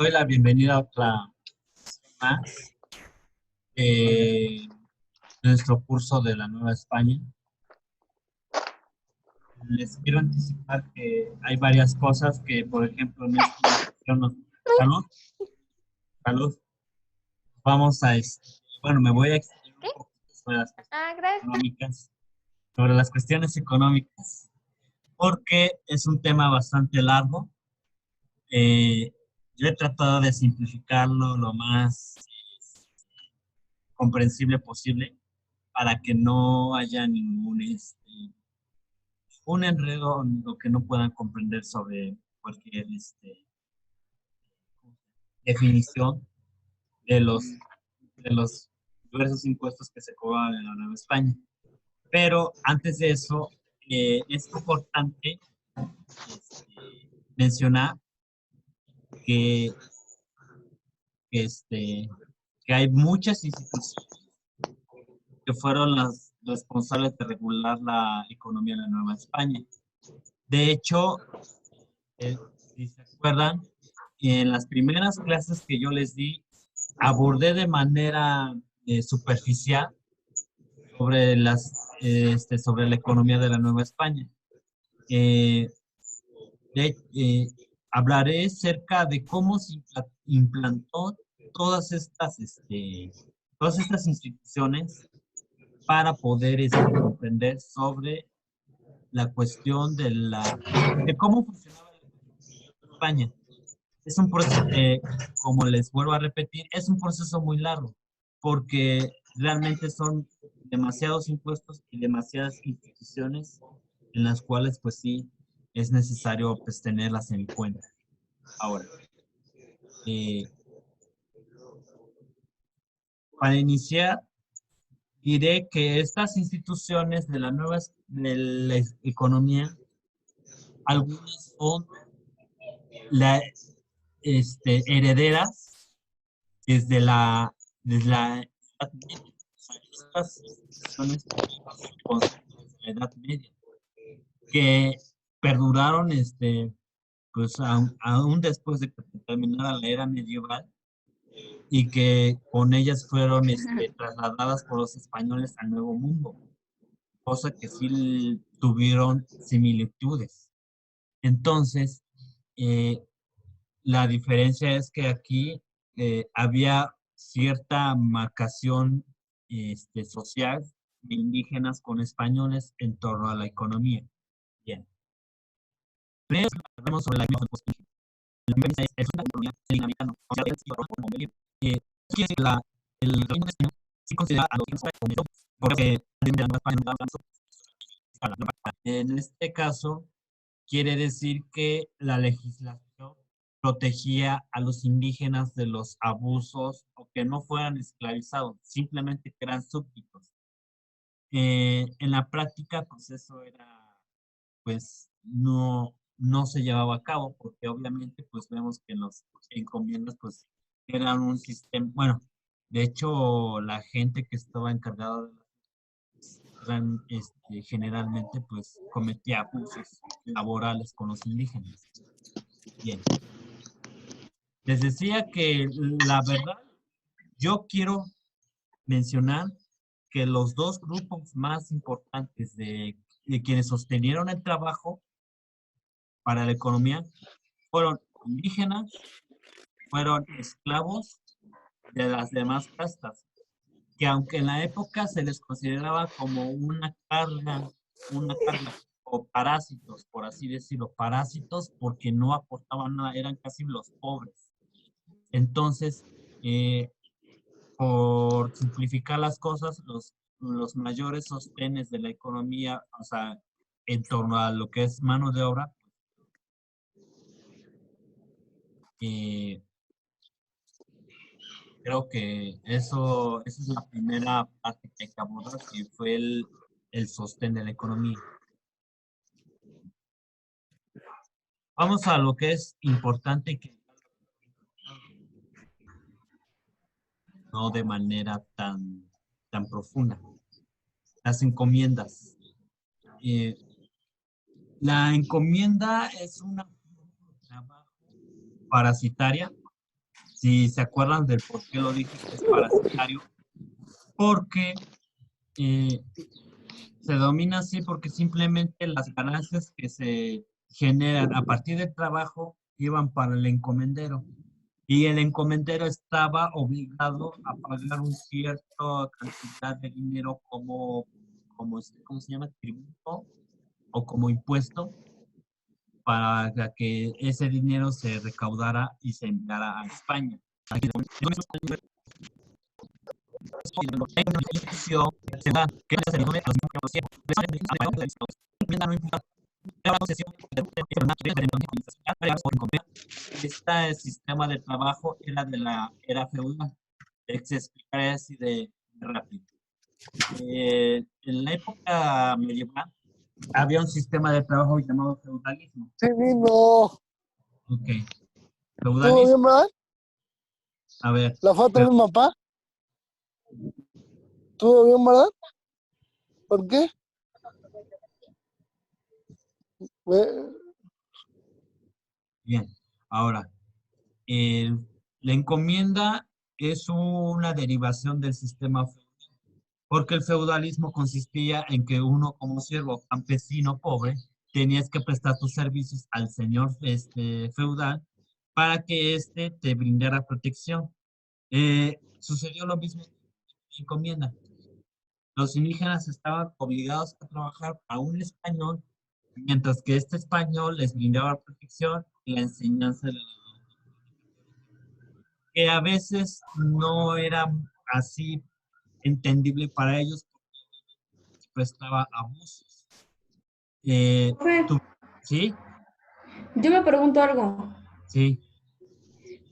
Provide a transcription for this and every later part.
doy la bienvenida a otra más de nuestro curso de la Nueva España. Les quiero anticipar que hay varias cosas que, por ejemplo, en esta ocasión salud, salud, vamos a, bueno, me voy a extender ¿Qué? un poco sobre las cuestiones Gracias. económicas, sobre las cuestiones económicas, porque es un tema bastante largo. Eh, yo he tratado de simplificarlo lo más comprensible posible para que no haya ningún un enredo lo que no puedan comprender sobre cualquier definición de los diversos impuestos que se cobran en la Nueva España. Pero antes de eso, es importante mencionar que, este, que hay muchas instituciones que fueron las responsables de regular la economía de la Nueva España. De hecho, si se acuerdan, en las primeras clases que yo les di, abordé de manera superficial sobre sobre la economía de la Nueva España. Eh, de- eh, Hablaré cerca de cómo se implantó todas todas estas instituciones para poder comprender sobre la cuestión de cómo funcionaba España. Es un proceso, como les vuelvo a repetir, es un proceso muy largo, porque realmente son demasiados impuestos y demasiadas instituciones en las cuales, pues sí, es necesario pues, tenerlas en cuenta. Ahora, eh, para iniciar, diré que estas instituciones de de la economía, algunas son la, herederas desde desde la Edad Media. O sea, estas instituciones conceptos de la Edad Media que perduraron pues aún después de que terminara la era medieval y que con ellas fueron trasladadas por los españoles al Nuevo Mundo, cosa que sí tuvieron similitudes. Entonces, eh, la diferencia es que aquí había cierta marcación social de indígenas con españoles en torno a la economía. Bien. Primero hablamos sobre la economía. La premisa es una economía dinámica, o sea, eh, quiere decir que el reino de España sí considera a los indígenas como eso, porque la Nueva España no avanzó a la Nueva España. En este caso, quiere decir que la legislación protegía a los indígenas de los abusos o que no fueran esclavizados, simplemente que eran súbditos. En la práctica, pues eso era, pues no se llevaba a cabo, porque obviamente, pues vemos que los encomiendas, pues eran un sistema, bueno, de hecho, la gente que estaba encargada de eran, generalmente, pues cometía abusos laborales con los indígenas. Bien, les decía que la verdad, yo quiero mencionar que los dos grupos más importantes de quienes sostenieron el trabajo para la economía fueron indígenas, fueron esclavos de las demás castas, que aunque en la época se les consideraba como una carga o parásitos, por así decirlo, parásitos porque no aportaban nada, eran casi los pobres. Entonces, eh, por simplificar las cosas, los mayores sostenes de la economía, o sea, en torno a lo que es mano de obra, eh, creo que esa es la primera parte que hay que abordar, que fue el sostén de la economía. Vamos a lo que es importante, que no de manera tan profunda. Las encomiendas. Eh, la encomienda es una forma de trabajo parasitaria Si se acuerdan del por qué lo dije que es parasitario, porque se domina así porque simplemente las ganancias que se generan a partir del trabajo iban para el encomendero. Y el encomendero estaba obligado a pagar un cierto cantidad de dinero ¿cómo se llama? Tributo o como impuesto para que ese dinero se recaudara y se enviara a España. Este sistema de trabajo era de la era feudal. Se explicaré así de rápido. En la época medieval había un sistema de trabajo llamado feudalismo. Sí, no. Ok. ¿Todo bien, Feudalismo, verdad? a ver, ¿La foto de mi papá? ¿Todo bien, verdad? ¿Por qué? bien. Ahora, la encomienda es una derivación del sistema feudal, porque el feudalismo consistía en que uno como siervo campesino pobre tenías que prestar tus servicios al señor feudal para que éste te brindara protección. Sucedió lo mismo en la encomienda. Los indígenas estaban obligados a trabajar a un español, mientras que este español les brindaba protección y la enseñanza de la que a veces no era así entendible para ellos porque prestaba abusos. Profe, ¿Tú? ¿Sí? yo me pregunto algo. Sí.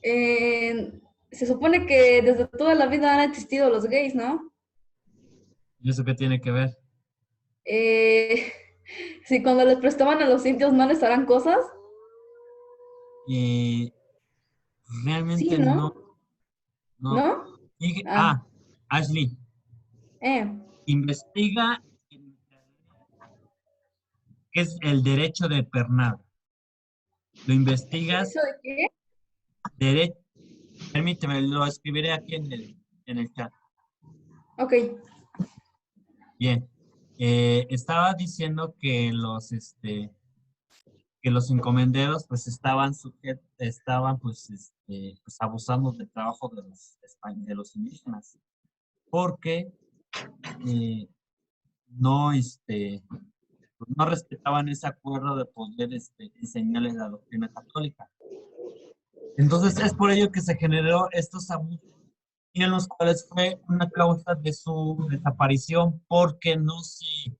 Se supone que desde toda la vida han existido los gays, ¿no? ¿Y eso qué tiene que ver? Eh, si cuando les prestaban a los indios no les harán cosas, Eh, sí, realmente no, ¿no? no. ¿No? Ah, Ashley, eh. investiga qué es el derecho de pernada. Lo investigas, ¿Eso de qué? derecho, permíteme, lo escribiré aquí en el chat. Ok. Bien. Estaba diciendo que los encomenderos pues estaban pues abusando del trabajo de los indígenas, porque no, pues, no respetaban ese acuerdo de poder enseñarles la doctrina católica. Entonces es por ello que se generó estos abusos y en los cuales fue una causa de su desaparición porque no se,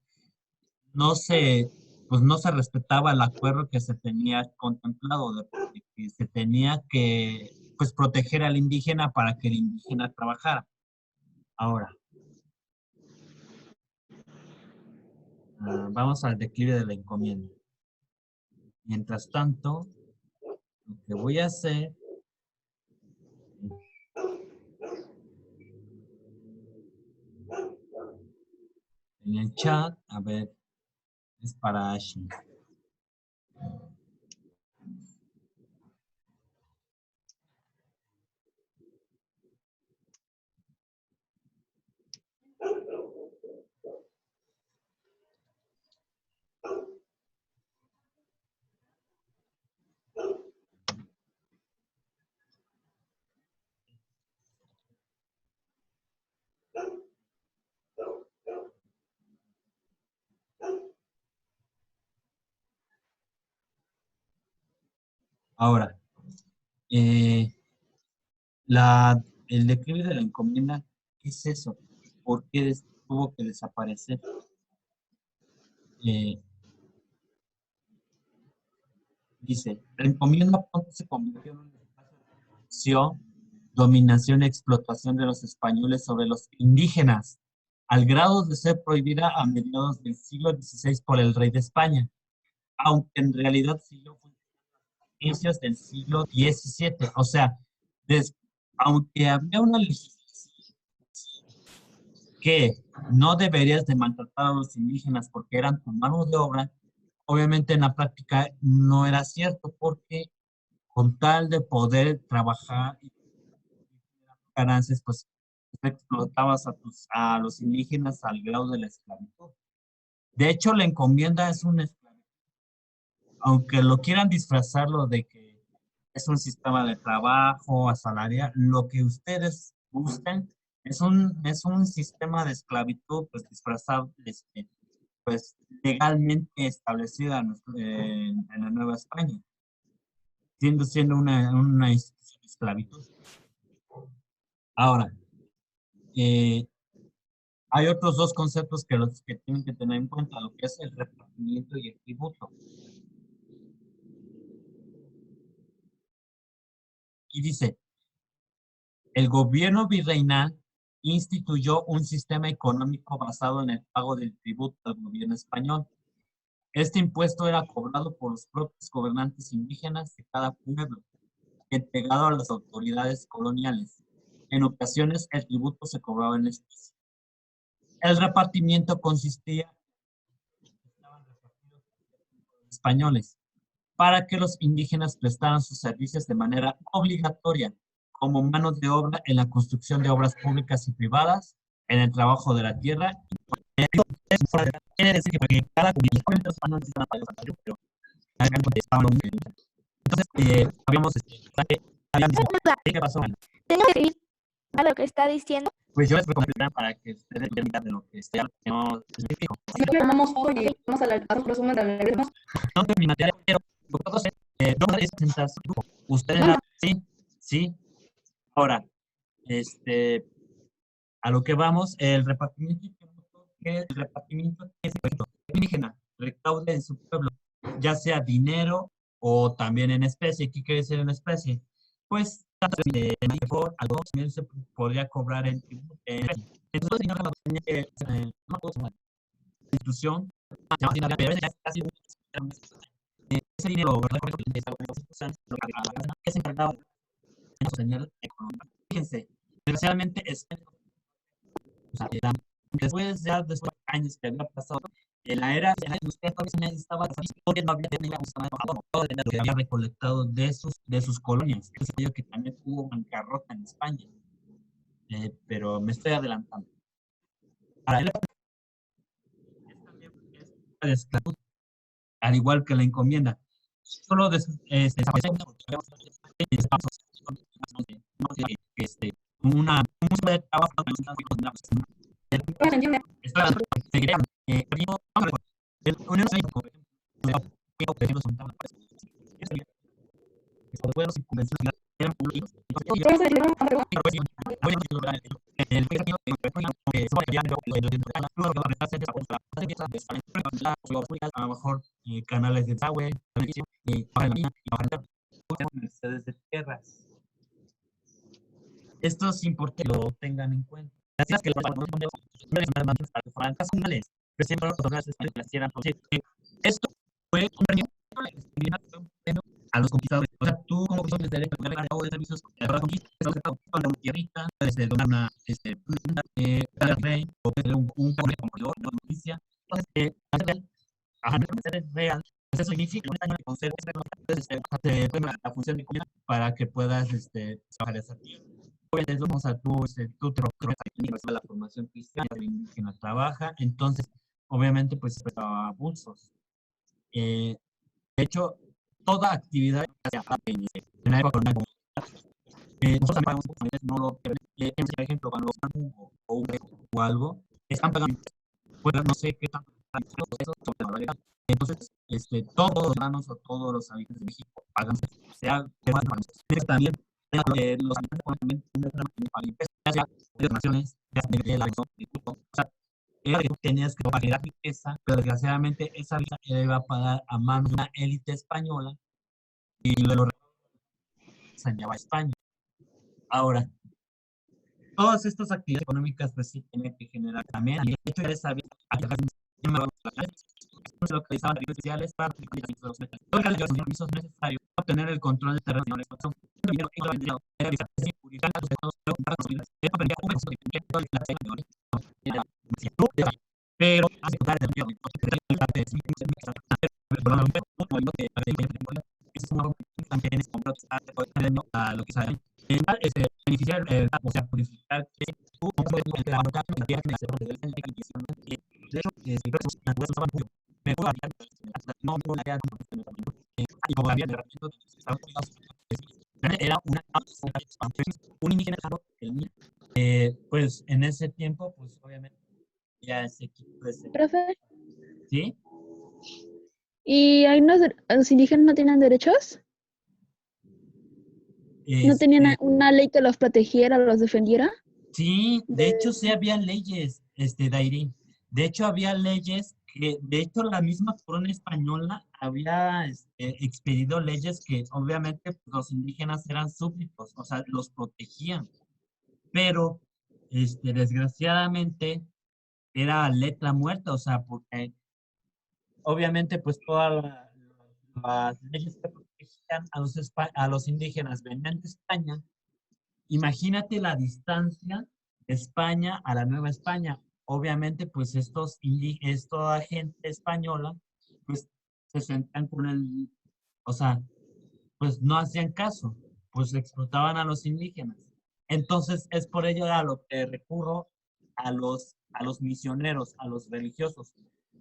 pues no se respetaba el acuerdo que se tenía contemplado de que se tenía que pues proteger al indígena para que el indígena trabajara. Ahora, vamos al declive de la encomienda. Mientras tanto, lo que voy a hacer en el chat, a ver, es para Ashley. Ahora, eh, el declive de la encomienda, ¿qué es eso? ¿Por qué tuvo que desaparecer? Eh, Dice, la encomienda pronto se convirtió en un espacio de corrupción, dominación y explotación de los españoles sobre los indígenas, al grado de ser prohibida a mediados del siglo XVI por el rey de España, aunque en realidad siguió funcionando a inicios del siglo XVII. O sea, aunque había una legislación que no deberías de maltratar a los indígenas porque eran tu mano de obra, obviamente en la práctica no era cierto porque con tal de poder trabajar Carances, pues tú explotabas a los indígenas al grado de la esclavitud. De hecho, la encomienda es una esclavitud, aunque lo quieran disfrazarlo de que es un sistema de trabajo, asalariado, lo que ustedes buscan es un sistema de esclavitud, pues disfrazado, pues legalmente establecida en la Nueva España, siendo una institución de esclavitud. Ahora, hay otros dos conceptos que los que tienen que tener en cuenta, lo que es el repartimiento y el tributo. Y dice, el gobierno virreinal instituyó un sistema económico basado en el pago del tributo al gobierno español. Este impuesto era cobrado por los propios gobernantes indígenas de cada pueblo, entregado a las autoridades coloniales. En ocasiones, el tributo se cobraba en especie. El repartimiento consistía en que estaban repartidos los españoles para que los indígenas prestaran sus servicios de manera obligatoria como mano de obra en la construcción de obras públicas y privadas, en el trabajo de la tierra. Quiere decir que porque cada comunidad los españoles estaban pagados a pero entonces, habíamos, ¿qué pasó? Tengo que ir a lo que está diciendo. Pues yo les recomiendo para que ustedes vean de lo que esté no específico. Si no tomamos foto y vamos a un resumen de la ley, No tengo mi material, pero vosotros, yo no les presentas ustedes, sí. Ahora, a lo que vamos, el repartimiento es indígena, recaude en su pueblo, ya sea dinero o también en especie. ¿Qué quiere decir en especie? Pues por algo también se podría cobrar en tributo. Entonces, dinero tenía que la institución, pero es casi ese dinero, que se encargaba de señal económica. Fíjense, desgraciadamente después de años que había pasado, en la era industrial todavía estaba todavía no había tenido todo lo que había recolectado de sus colonias. Es aquello que también hubo bancarrota en España. Pero me estoy adelantando. Para él, al igual que la encomienda, solo una de trabajo a lo mejor canales de desagüe, mercedes de tierras. Esto es importante que lo tengan en cuenta. Las que esto fue un premio a los conquistadores. O sea, tú como conquistadores de servicios para la conquista, una tierrita, donar una rey o un como noticia. Entonces, es real. Pues eso significa la función de comida para que puedas trabajar esa tierra. Pues vamos a tú la formación cristiana, el indígena trabaja, entonces obviamente pues abusos. De hecho, toda actividad en la época colonial, nosotros pagamos no lo por ejemplo, cuando o algo, están pagando, bueno, no sé qué tanto entonces, todos los ciudadanos o todos los habitantes de México pagan, sea también los habitantes de naciones, de la o sea, era que tenías que pagar riqueza, pero desgraciadamente esa riqueza iba a pagar a manos de una élite española y luego se enviaba a España. Ahora, todas estas actividades económicas pues sí tienen que generar también, y de hecho ya sabía se localizaban redes sociales para los permisos necesarios para obtener el control del terreno de explotación. Pero lo que saben beneficiar, o sea, purificar que tú la voluntad de la tierra que nació de la iglesia, de hecho, creo que la naturaleza estaba muy me puedo hablar, no la idea como y como había de repente Estados Unidos era una expansión, un indígena el mío, pues en ese tiempo, pues obviamente ya ese equipo de ese, Profe, ¿sí? ¿y ahí los indígenas no tienen derechos? ¿No tenían una ley que los protegiera, los defendiera? Sí, de hecho sí había leyes, Dairín. De hecho había leyes que, de hecho la misma corona española había expedido leyes que obviamente pues, los indígenas eran súbditos, o sea, los protegían. Pero, desgraciadamente era letra muerta, o sea, porque obviamente pues todas las leyes que protegían a los indígenas venían de España. Imagínate la distancia de España a la Nueva España. Obviamente, pues esta gente española, pues se sentan con o sea, pues no hacían caso, pues explotaban a los indígenas. Entonces, es por ello a lo que recurro a los misioneros, a los religiosos,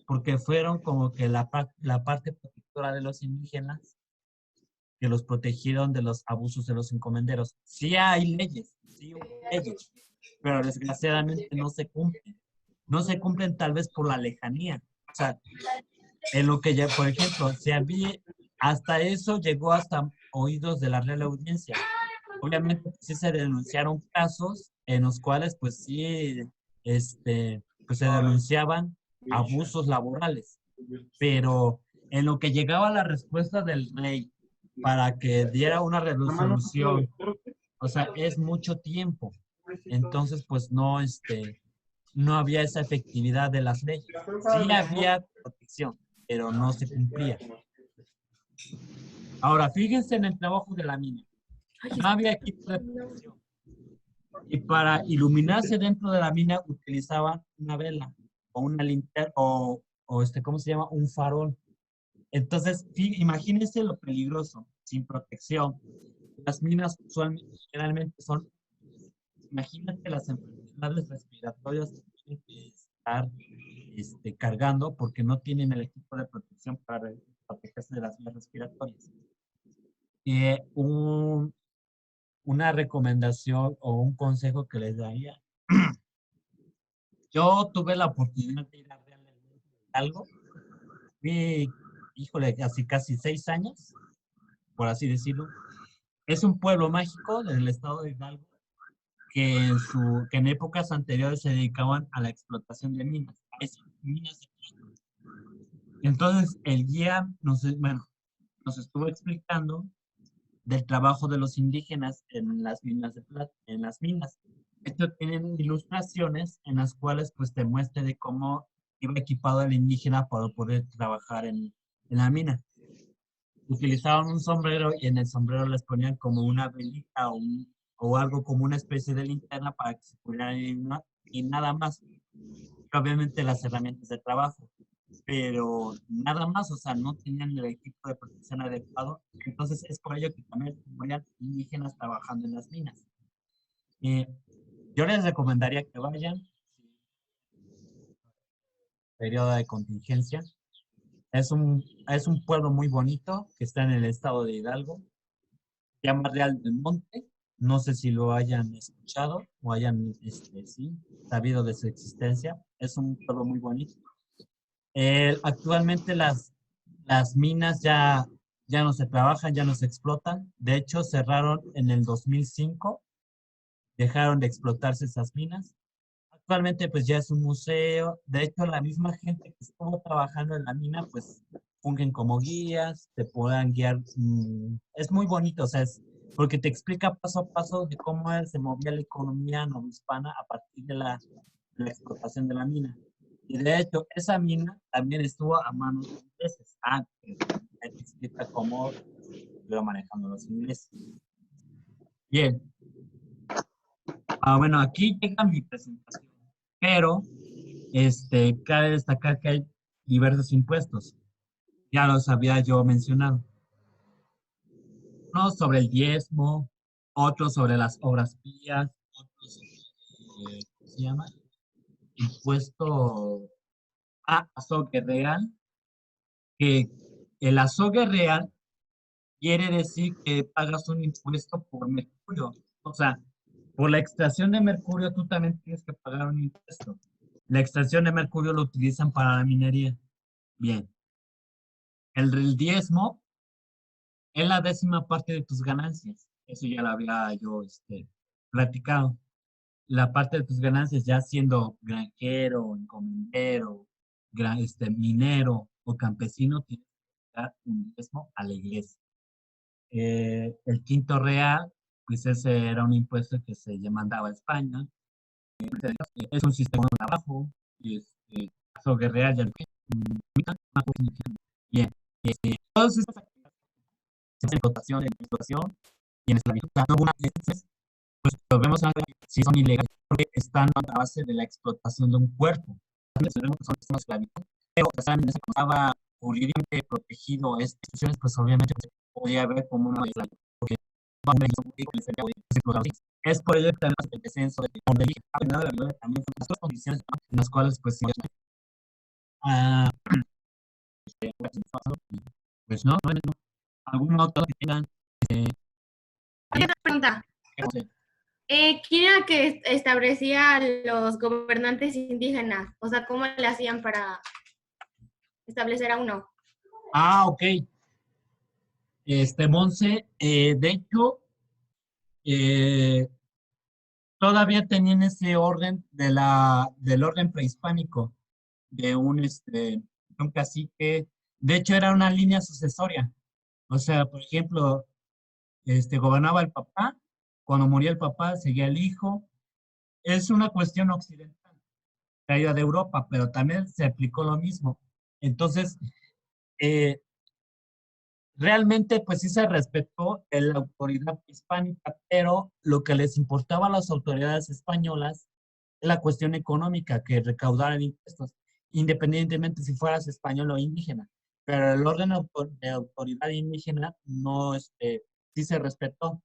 porque fueron como que la parte protectora de los indígenas que los protegieron de los abusos de los encomenderos. Sí hay leyes, sí hubo leyes, pero desgraciadamente no se cumplen. No se cumplen tal vez por la lejanía. O sea, en lo que ya, por ejemplo, hasta eso llegó hasta oídos de la Real Audiencia. Obviamente sí se denunciaron casos en los cuales pues sí, pues se denunciaban abusos laborales, pero en lo que llegaba la respuesta del rey para que diera una resolución, o sea, es mucho tiempo. Entonces, pues no había esa efectividad de las leyes. Sí había protección, pero no se cumplía. Ahora, fíjense en el trabajo de la mina. No había equipo de protección. Y para iluminarse dentro de la mina utilizaban una vela o una linterna ¿cómo se llama? Un farol. Entonces, imagínense lo peligroso, sin protección. Las minas usualmente, generalmente son, imagínate las enfermedades respiratorias que tienen que estar cargando porque no tienen el equipo de protección para protegerse de las vías respiratorias. Una recomendación o un consejo que les daría. Yo tuve la oportunidad de ir a Real de Hidalgo. Fui, híjole, casi 6 años, por así decirlo. Es un pueblo mágico del estado de Hidalgo que en épocas anteriores se dedicaban a la explotación de minas. Minas de plata. Entonces, el guía nos estuvo explicando del trabajo de los indígenas en las minas de plata, en las minas. Esto tienen ilustraciones en las cuales pues te muestra de cómo iba equipado el indígena para poder trabajar en la mina. Utilizaban un sombrero y en el sombrero les ponían como una velita o algo como una especie de linterna para que se pudieran y nada más. Obviamente las herramientas de trabajo, pero nada más, o sea, no tenían el equipo de protección adecuado. Entonces es por ello que también morían indígenas trabajando en las minas. Yo les recomendaría que vayan, periodo de contingencia. Es un pueblo muy bonito que está en el estado de Hidalgo. Se llama Real del Monte. No sé si lo hayan escuchado o hayan sabido de su existencia. Es un pueblo muy bonito. Actualmente las minas ya no se trabajan, ya no se explotan. De hecho, cerraron en el 2005. Dejaron de explotarse esas minas. Actualmente pues ya es un museo. De hecho, la misma gente que estuvo trabajando en la mina pues fungen como guías, te puedan guiar. Es muy bonito, o sea, porque te explica paso a paso de cómo se movía la economía novohispana a partir de la explotación de la mina. Y de hecho, esa mina también estuvo a manos de los ingleses. Te explica cómo lo manejando los ingleses. Bien. Bueno, aquí llega mi presentación, pero cabe destacar que hay diversos impuestos. Ya los había yo mencionado. Uno sobre el diezmo, otro sobre las obras pías, otro sobre, ¿cómo se llama? Impuesto a azogue real, que el azogue real quiere decir que pagas un impuesto por mercurio. O sea, por la extracción de mercurio tú también tienes que pagar un impuesto. La extracción de mercurio lo utilizan para la minería. Bien. El diezmo es la 10ª parte de tus ganancias. Eso ya lo había yo platicado. La parte de tus ganancias, ya siendo granjero, encomendero, minero o campesino, tienes que dar un diezmo a la iglesia. El quinto real, pues ese era un impuesto que se mandaba a España. Es un sistema de trabajo. Y azogue real, ya lo que bien. Todas estas actividades en explotación y en esclavitud, algunas veces, pues lo vemos si son ilegales, porque están a base de la explotación de un cuerpo. Sabemos que son esclavitud, pero también se estaba jurídicamente protegido estas instituciones, pues obviamente se podía ver como una esclavitud, porque es por ello que tenemos el descenso de también son las condiciones en las cuales pues pues no, alguna otra que tengan Otra pregunta. ¿Quién era que establecía los gobernantes indígenas? O sea, ¿cómo le hacían para establecer a uno? Ok. Monse, de hecho, todavía tenían ese orden del orden prehispánico, de un cacique. De hecho, era una línea sucesoria. O sea, por ejemplo, gobernaba el papá, cuando moría el papá, seguía el hijo. Es una cuestión occidental, traída de Europa, pero también se aplicó lo mismo. Entonces, realmente, pues sí se respetó la autoridad hispánica, pero lo que les importaba a las autoridades españolas es la cuestión económica, que recaudaran impuestos, independientemente si fueras español o indígena. Pero el orden de autoridad indígena no, sí se respetó,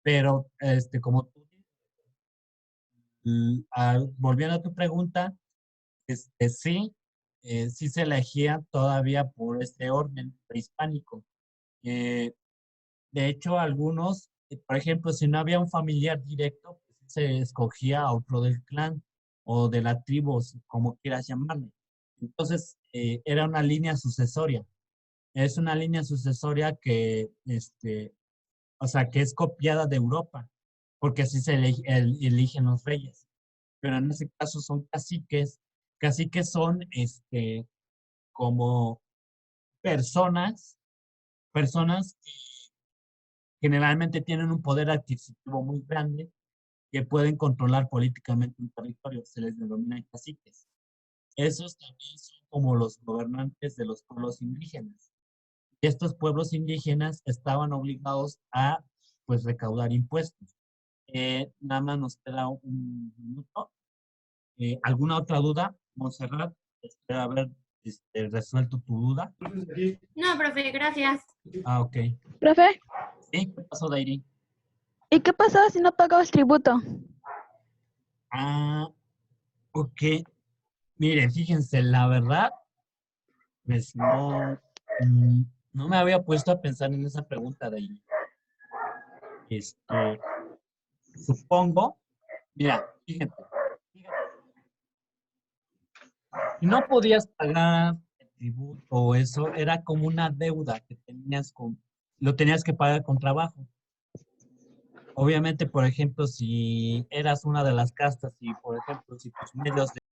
pero como tú volviendo a tu pregunta, sí, sí se elegía todavía por este orden prehispánico. De hecho, algunos, por ejemplo, si no había un familiar directo, pues se escogía a otro del clan o de la tribu, como quieras llamarle. Entonces, era una línea sucesoria. Es una línea sucesoria que, o sea, que es copiada de Europa, porque así se eligen los reyes. Pero en ese caso son caciques. Caciques son, como personas que generalmente tienen un poder adquisitivo muy grande, que pueden controlar políticamente un territorio, se les denomina caciques. Esos también son como los gobernantes de los pueblos indígenas. Y estos pueblos indígenas estaban obligados a, pues, recaudar impuestos. Nada más nos queda un minuto. ¿Alguna otra duda, Montserrat? Espero haber resuelto tu duda. No, profe, gracias. Ok. Profe, Sí, ¿qué pasó, Dairi? ¿y qué pasaba si no pagabas tributo? Ok. Miren, fíjense, la verdad, pues no, no me había puesto a pensar en esa pregunta, Dairi. Supongo, mira, fíjate, si no podías pagar el tributo o eso, era como una deuda que lo tenías que pagar con trabajo. Obviamente, por ejemplo, si eras una de las castas y, por ejemplo, si tus medios